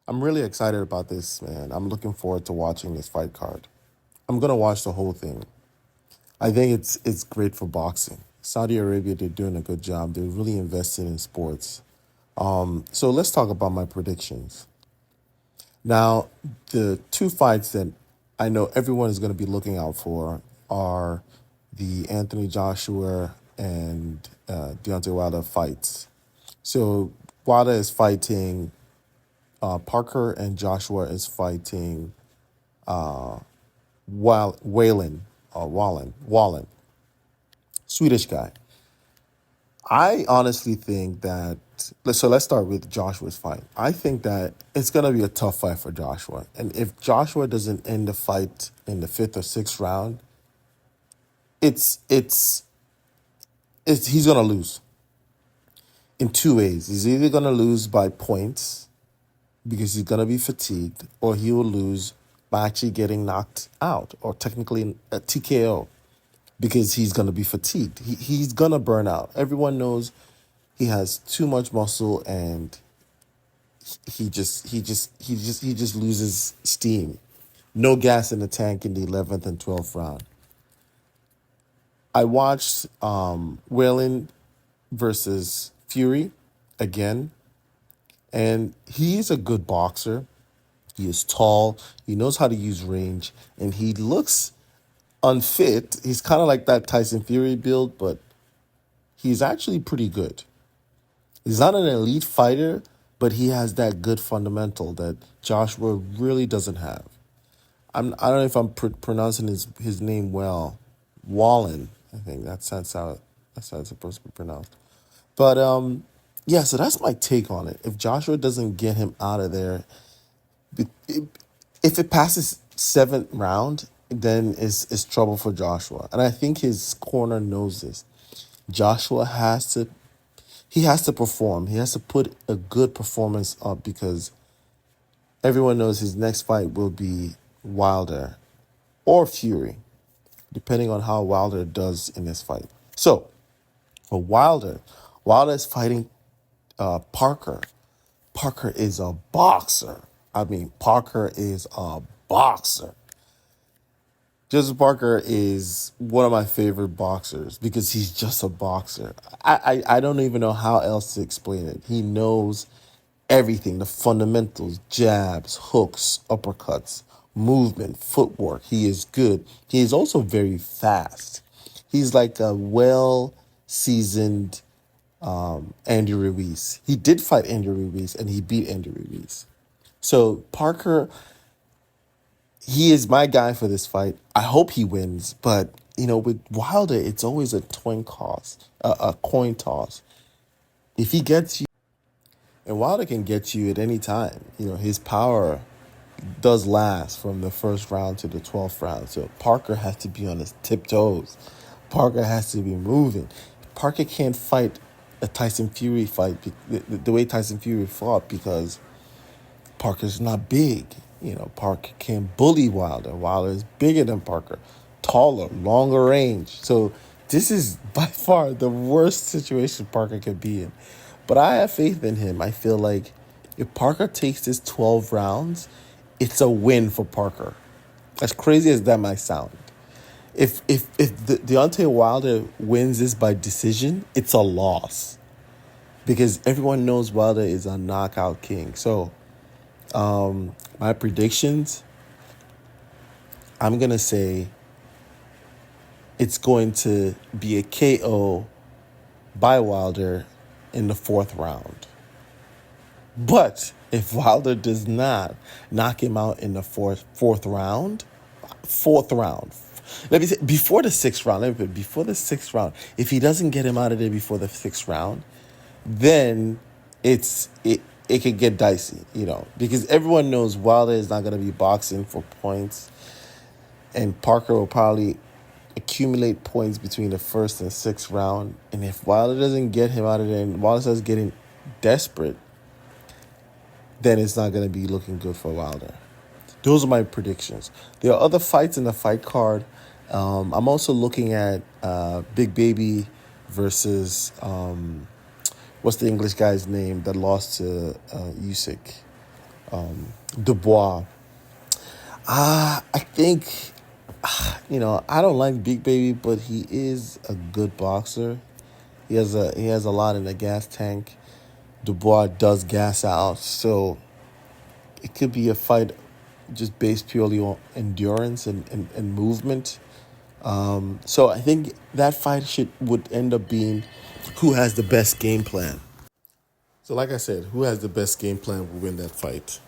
I'm really excited about this, man. I'm looking forward to watching this fight card. I'm gonna watch the whole thing. I think it's great for boxing. Saudi Arabia, they're doing a good job. They're really invested in sports. So let's talk about my predictions. Now, the two fights that I know everyone is going to be looking out for are the Anthony Joshua and Deontay Wilder fights. So Wilder is fighting Parker, and Joshua is fighting Wallen, Swedish guy. I honestly think that. Let's start with Joshua's fight. I think that it's gonna be a tough fight for Joshua, and if Joshua doesn't end the fight in the fifth or sixth round, it's it's it's he's gonna lose in two ways. He's either gonna lose by points because he's gonna be fatigued, or he will lose by actually getting knocked out, or technically a TKO, because he's going to be fatigued. He's going to burn out. Everyone knows he has too much muscle, and he just loses steam. No gas in the tank in the 11th and 12th round. I watched Whalen versus Fury again, and he's a good boxer. He is tall. He knows how to use range, and he looks unfit. He's kind of like that Tyson Fury build, but he's actually pretty good. He's not an elite fighter, but he has that good fundamental that Joshua really doesn't have. I don't know if I'm pronouncing his name well. Wallen, I think that's how it's supposed to be pronounced. But yeah, so that's my take on it. If Joshua doesn't get him out of there, if it passes seventh round, then it's trouble for Joshua. And I think his corner knows this. Joshua has to perform. He has to put a good performance up because everyone knows his next fight will be Wilder or Fury, depending on how Wilder does in this fight. So for Wilder is fighting Parker. Parker is a boxer. I mean, Parker is a boxer. Joseph Parker is one of my favorite boxers because he's just a boxer. I don't even know how else to explain it. He knows everything, the fundamentals, jabs, hooks, uppercuts, movement, footwork. He is good. He is also very fast. He's like a well seasoned Andy Ruiz. He did fight Andy Ruiz and he beat Andy Ruiz. So Parker, he is my guy for this fight. I hope he wins, but with Wilder, it's always a coin toss. If he gets you, and Wilder can get you at any time. His power does last from the first round to the 12th round. So Parker has to be on his tiptoes. Parker has to be moving. Parker can't fight a Tyson Fury fight the way Tyson Fury fought because Parker's not big. Parker can bully Wilder. Wilder is bigger than Parker, taller, longer range. So this is by far the worst situation Parker could be in. But I have faith in him. I feel like if Parker takes this 12 rounds, it's a win for Parker. As crazy as that might sound. If Deontay Wilder wins this by decision, it's a loss. Because everyone knows Wilder is a knockout king. So my predictions, I'm going to say it's going to be a KO by Wilder in the fourth round. But if Wilder does not knock him out in the fourth round, let me say before the sixth round, if he doesn't get him out of there before the sixth round, then it could get dicey, because everyone knows Wilder is not going to be boxing for points, and Parker will probably accumulate points between the first and sixth round. And if Wilder doesn't get him out of there and Wilder starts getting desperate, then it's not going to be looking good for Wilder. Those are my predictions. There are other fights in the fight card. I'm also looking at Big Baby versus what's the English guy's name that lost to Usyk? Dubois. I think I don't like Big Baby, but he is a good boxer. He has a lot in the gas tank. Dubois does gas out, so it could be a fight just based purely on endurance and movement. So I think that fight would end up being who has the best game plan. So like I said, who has the best game plan will win that fight.